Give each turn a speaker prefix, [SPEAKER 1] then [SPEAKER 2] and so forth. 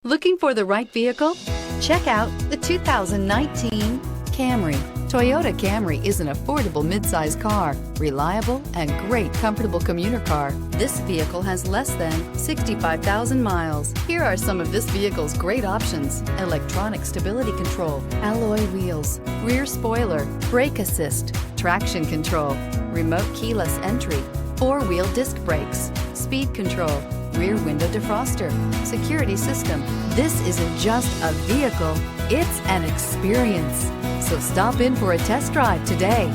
[SPEAKER 1] Looking for the right vehicle? Check out the 2019 Camry. Toyota Camry is an affordable midsize car, reliable and great comfortable commuter car. This vehicle has less than 65,000 miles. Here are some of this vehicle's great options: electronic stability control, alloy wheels, rear spoiler, brake assist, traction control, remote keyless entry, four-wheel disc brakes, speed control, rear window defroster, security system. This isn't just a vehicle, it's an experience. So stop in for a test drive today.